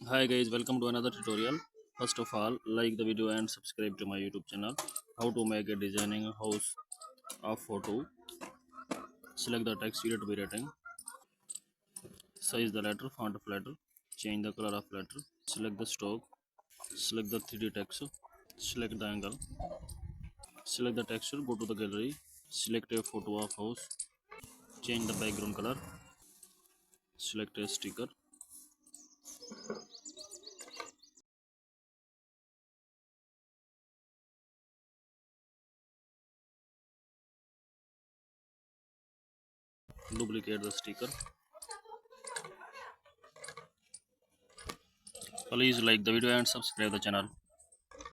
Hi guys, welcome to another tutorial. First of all, like the video and subscribe to my YouTube channel. How to make a designing house of photo. Select the text you to be writing. Size the letter, font of letter. Change the color of letter. Select the stroke. Select the 3D text. Select the angle. Select the texture. Go to the gallery. Select a photo of house. Change the background color. Select a sticker. Duplicate the sticker. Please like the video and subscribe the channel.